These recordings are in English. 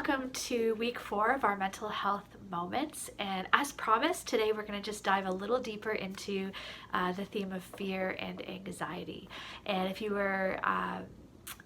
welcome to week 4 of our mental health moments. And as promised, today we're going to just dive a little deeper into the theme of fear and anxiety. And if you were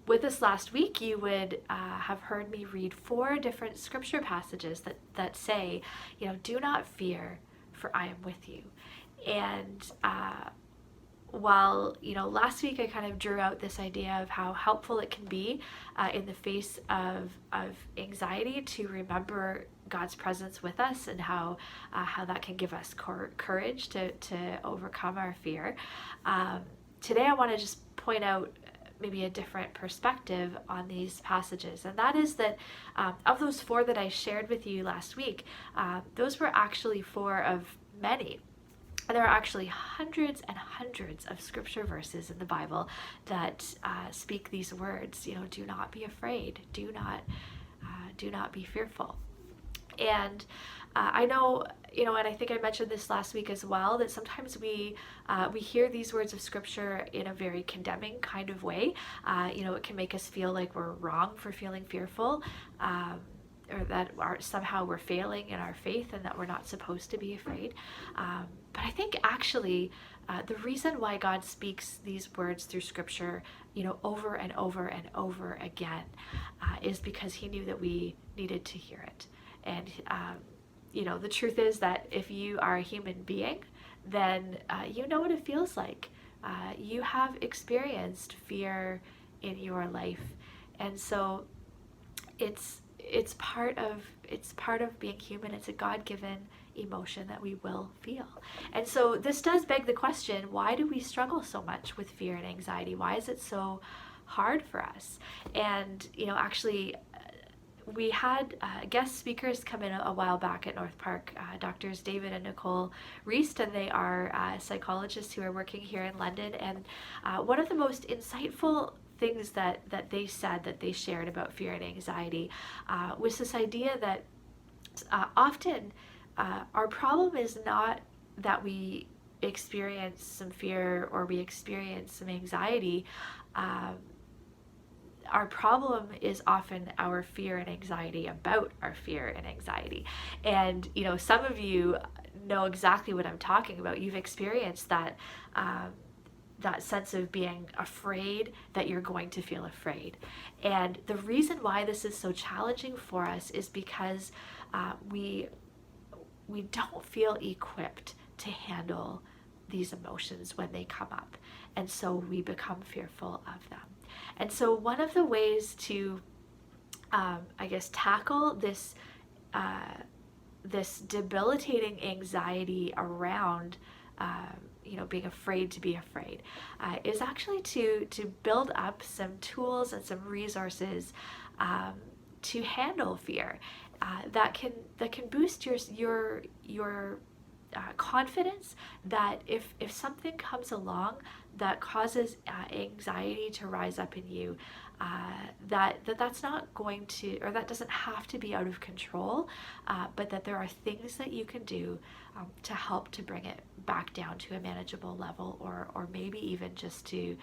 with us last week, you would have heard me read 4 different scripture passages that say, do not fear, for I am with you. And while last week I kind of drew out this idea of how helpful it can be in the face of anxiety to remember God's presence with us, and how that can give us courage to overcome our fear. Today I want to just point out maybe a different perspective on these passages, and that is that of those 4 that I shared with you last week, those were actually 4 of many. And there are actually hundreds and hundreds of scripture verses in the Bible that speak these words. Do not be afraid. Do not be fearful. And I know, and I think I mentioned this last week as well, that sometimes we hear these words of scripture in a very condemning kind of way. It can make us feel like we're wrong for feeling fearful. Or that somehow we're failing in our faith and that we're not supposed to be afraid. But I think actually the reason why God speaks these words through scripture, over and over and over again, is because he knew that we needed to hear it. And, the truth is that if you are a human being, then you know what it feels like. You have experienced fear in your life. And so it's part of being human. It's a God-given emotion that we will feel. And so this does beg the question, why do we struggle so much with fear and anxiety? Why is it so hard for us? And actually we had guest speakers come in a while back at North Park, Doctors David and Nicole Reist, and they are psychologists who are working here in London. And one of the most insightful things that they said, that they shared about fear and anxiety, was this idea that often our problem is not that we experience some fear or we experience some anxiety. Our problem is often our fear and anxiety about our fear and anxiety. And some of you know exactly what I'm talking about. You've experienced that that sense of being afraid that you're going to feel afraid. And the reason why this is so challenging for us is because we don't feel equipped to handle these emotions when they come up. And so we become fearful of them. And so one of the ways to, tackle this this debilitating anxiety around being afraid to be afraid, is actually to build up some tools and some resources to handle fear that can boost your confidence that if something comes along that causes anxiety to rise up in you, that's not going to, or that doesn't have to be out of control, but that there are things that you can do to help to bring it back down to a manageable level, or maybe even just to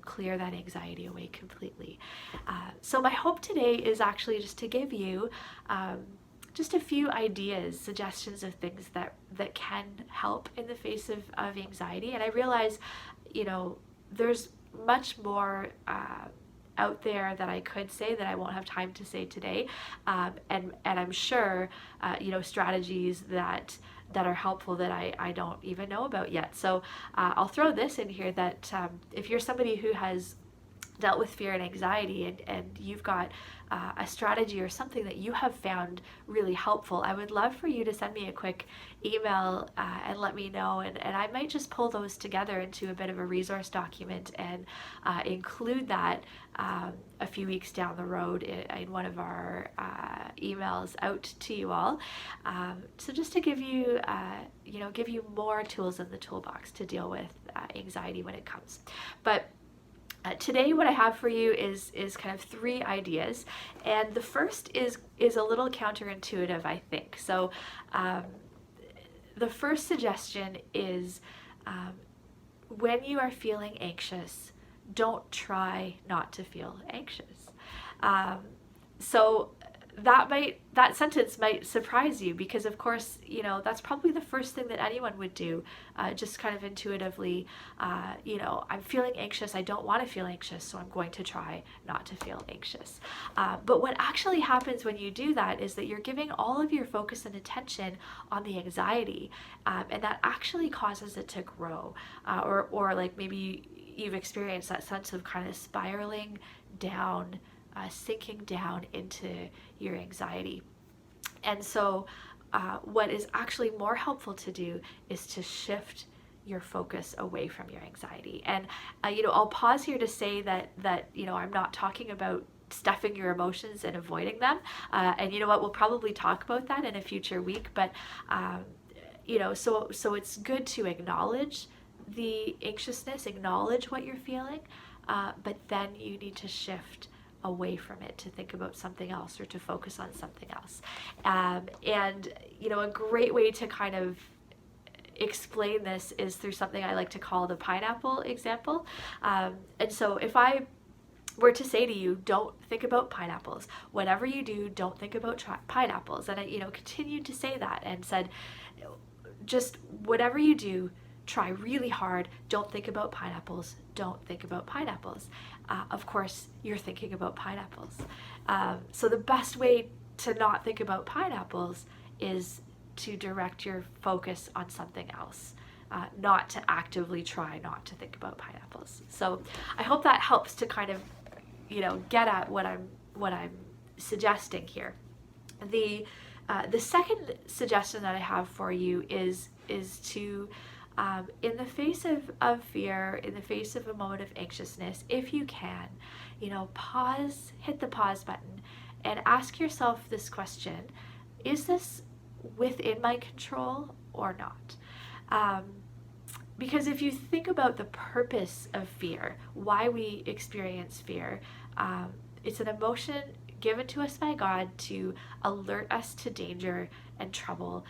clear that anxiety away completely. So my hope today is actually just to give you just a few ideas, suggestions of things that can help in the face of anxiety. And I realize, there's much more out there that I could say that I won't have time to say today. And I'm sure, strategies that are helpful that I don't even know about yet. So I'll throw this in here that if you're somebody who has dealt with fear and anxiety, and you've got a strategy or something that you have found really helpful, I would love for you to send me a quick email and let me know, and I might just pull those together into a bit of a resource document and include that a few weeks down the road in one of our emails out to you all. So just to give you give you more tools in the toolbox to deal with anxiety when it comes. But today what I have for you is kind of 3 ideas, and the first is a little counterintuitive, I think. So the first suggestion is when you are feeling anxious, don't try not to feel anxious. So that sentence might surprise you, because of course, that's probably the first thing that anyone would do, just kind of intuitively. I'm feeling anxious, I don't want to feel anxious, so I'm going to try not to feel anxious. But what actually happens when you do that is that you're giving all of your focus and attention on the anxiety, and that actually causes it to grow, or like maybe you've experienced that sense of kind of spiraling down, sinking down into your anxiety. And so, what is actually more helpful to do is to shift your focus away from your anxiety. And I'll pause here to say that I'm not talking about stuffing your emotions and avoiding them. And you know what? We'll probably talk about that in a future week. But so it's good to acknowledge the anxiousness, acknowledge what you're feeling, but then you need to shift away from it to think about something else or to focus on something else. And a great way to kind of explain this is through something I like to call the pineapple example. And so if I were to say to you, don't think about pineapples, whatever you do, don't think about pineapples, and I continued to say that and said, just whatever you do, try really hard, don't think about pineapples, don't think about pineapples. Of course, you're thinking about pineapples. So the best way to not think about pineapples is to direct your focus on something else, not to actively try not to think about pineapples. So I hope that helps to kind of, get at what I'm suggesting here. The second suggestion that I have for you is to, in the face of fear, in the face of a moment of anxiousness, if you can, pause, hit the pause button, and ask yourself this question: is this within my control or not? Because if you think about the purpose of fear, why we experience fear, it's an emotion given to us by God to alert us to danger and trouble,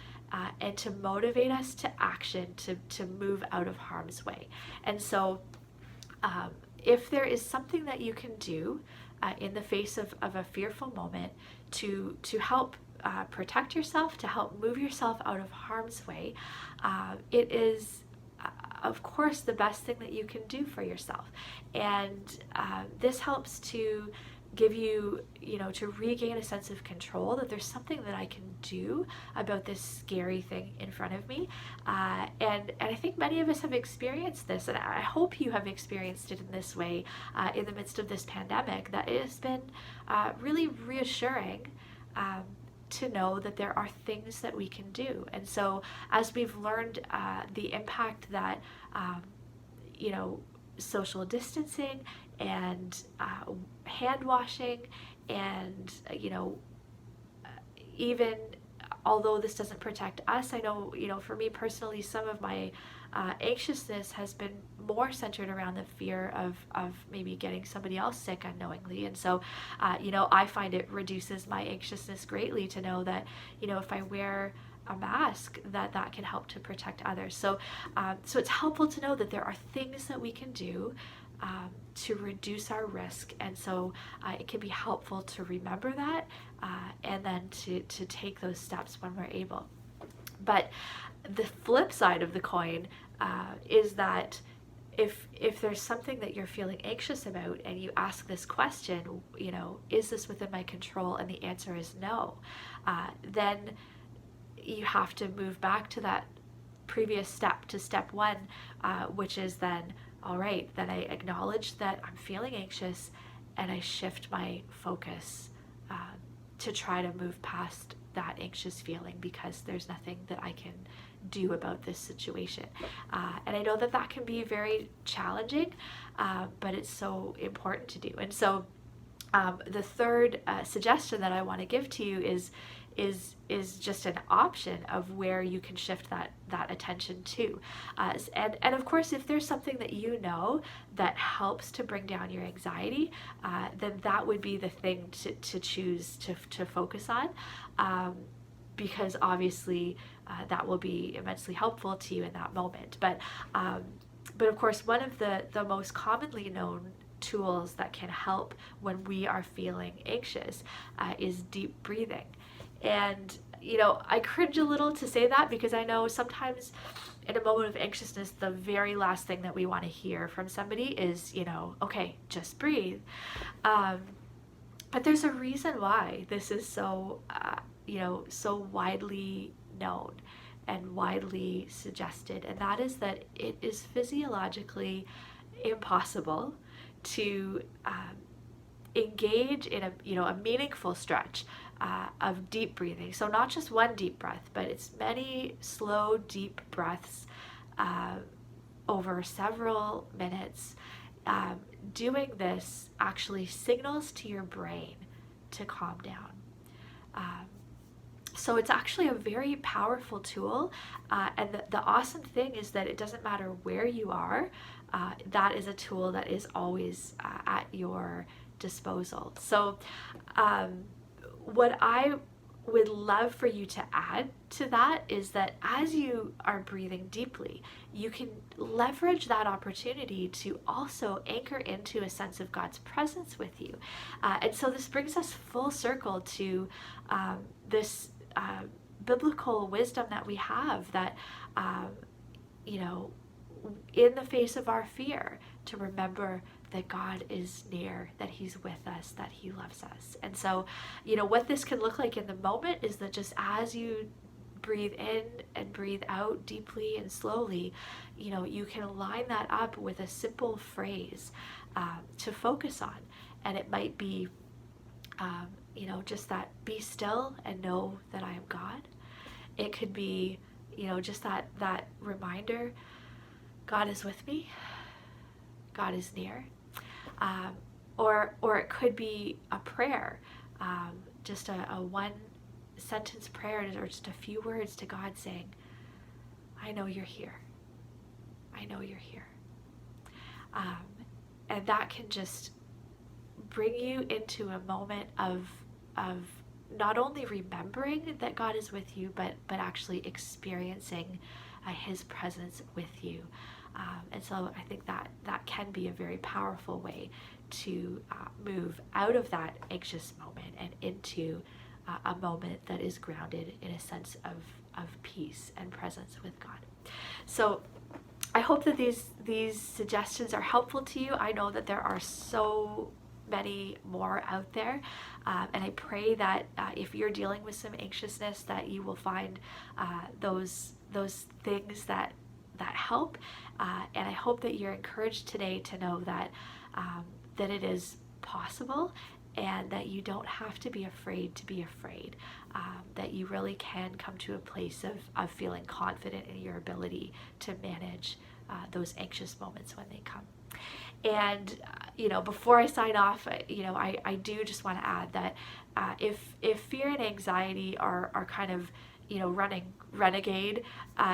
and to motivate us to action, to move out of harm's way. And so if there is something that you can do in the face of a fearful moment to help protect yourself, to help move yourself out of harm's way, it is of course the best thing that you can do for yourself. And this helps to give you, to regain a sense of control, that there's something that I can do about this scary thing in front of me. And I think many of us have experienced this, and I hope you have experienced it in this way in the midst of this pandemic, that it has been really reassuring to know that there are things that we can do. And so as we've learned the impact that social distancing and hand washing and even although this doesn't protect us, I know for me personally, some of my anxiousness has been more centered around the fear of maybe getting somebody else sick unknowingly. And so I find it reduces my anxiousness greatly to know that if I wear a mask, that can help to protect others. So it's helpful to know that there are things that we can do to reduce our risk. And so it can be helpful to remember that, and then to take those steps when we're able. But the flip side of the coin is that if there's something that you're feeling anxious about and you ask this question, is this within my control? And the answer is no. Then you have to move back to that previous step, to step one, which is then, all right, then I acknowledge that I'm feeling anxious and I shift my focus to try to move past that anxious feeling, because there's nothing that I can do about this situation. And I know that can be very challenging, but it's so important to do. And so the third suggestion that I want to give to you is just an option of where you can shift that attention to. And of course, if there's something that that helps to bring down your anxiety, then that would be the thing to choose to focus on, because obviously that will be immensely helpful to you in that moment. But of course, one of the most commonly known tools that can help when we are feeling anxious is deep breathing. And, I cringe a little to say that because I know sometimes in a moment of anxiousness, the very last thing that we want to hear from somebody is, okay, just breathe. Um, but there's a reason why this is so, so widely known and widely suggested, and that is that it is physiologically impossible to engage in a meaningful stretch of deep breathing. So not just one deep breath, but it's many slow, deep breaths over several minutes. Doing this actually signals to your brain to calm down. So it's actually a very powerful tool. And the awesome thing is that it doesn't matter where you are, that is a tool that is always at your disposal. So what I would love for you to add to that is that as you are breathing deeply, you can leverage that opportunity to also anchor into a sense of God's presence with you. And so this brings us full circle to this biblical wisdom that we have that, in the face of our fear, to remember that God is near, that He's with us, that He loves us. And so, what this can look like in the moment is that just as you breathe in and breathe out deeply and slowly, you can line that up with a simple phrase to focus on. And it might be, just that, be still and know that I am God. It could be, just that reminder, God is with me, God is near. Or it could be a prayer, just a one sentence prayer or just a few words to God saying, I know you're here. I know you're here. And that can just bring you into a moment of not only remembering that God is with you, but actually experiencing His presence with you. And so I think that can be a very powerful way to move out of that anxious moment and into a moment that is grounded in a sense of peace and presence with God. So I hope that these suggestions are helpful to you. I know that there are so many more out there, and I pray that if you're dealing with some anxiousness, that you will find those things that help, and I hope that you're encouraged today to know that that it is possible, and that you don't have to be afraid to be afraid, that you really can come to a place of feeling confident in your ability to manage those anxious moments when they come. And before I sign off, I do just want to add that if fear and anxiety are kind of running renegade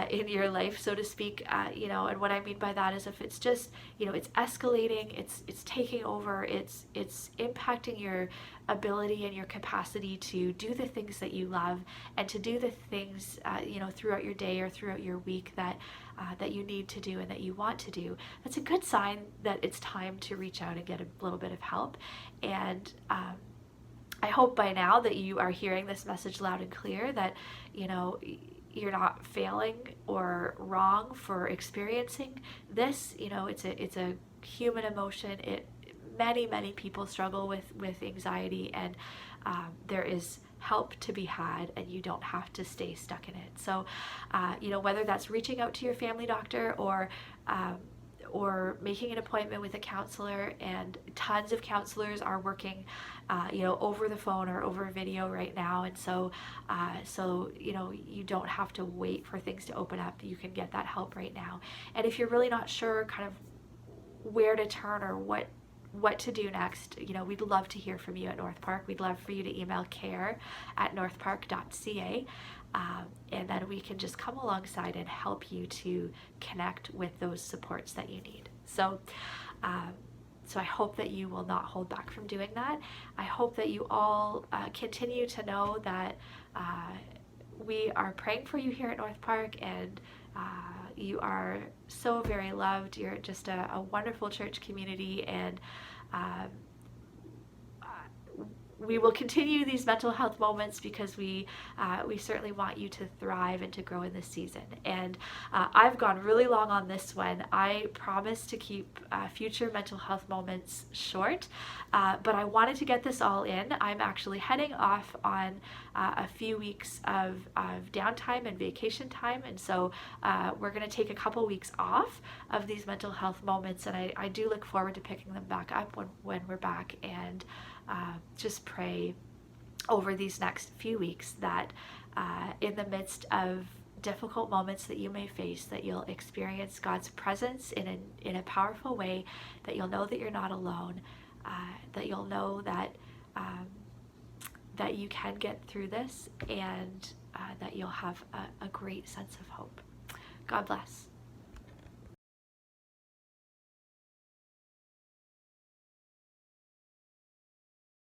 in your life, so to speak, and what I mean by that is if it's just it's escalating, it's taking over, it's impacting your ability and your capacity to do the things that you love and to do the things throughout your day or throughout your week that you need to do and that you want to do, that's a good sign that it's time to reach out and get a little bit of help. And I hope by now that you are hearing this message loud and clear, that you're not failing or wrong for experiencing this. It's a human emotion. Many people struggle with anxiety, and there is help to be had, and you don't have to stay stuck in it. So whether that's reaching out to your family doctor or making an appointment with a counselor, and tons of counselors are working over the phone or over video right now, and so you don't have to wait for things to open up. You can get that help right now. And if you're really not sure kind of where to turn or what to do next, we'd love to hear from you at North Park. We'd love for you to email care@northpark.ca, and then we can just come alongside and help you to connect with those supports that you need. So I hope that you will not hold back from doing that. I hope that you all continue to know that we are praying for you here at North Park, and you are so very loved. You're just a wonderful church community, and we will continue these mental health moments because we certainly want you to thrive and to grow in this season. And I've gone really long on this one. I promise to keep future mental health moments short, but I wanted to get this all in. I'm actually heading off on a few weeks of downtime and vacation time, and so we're going to take a couple weeks off of these mental health moments, and I do look forward to picking them back up when we're back, and just pray over these next few weeks that in the midst of difficult moments that you may face, that you'll experience God's presence in a powerful way, that you'll know that you're not alone, that you'll know that that you can get through this, and that you'll have a great sense of hope. God bless.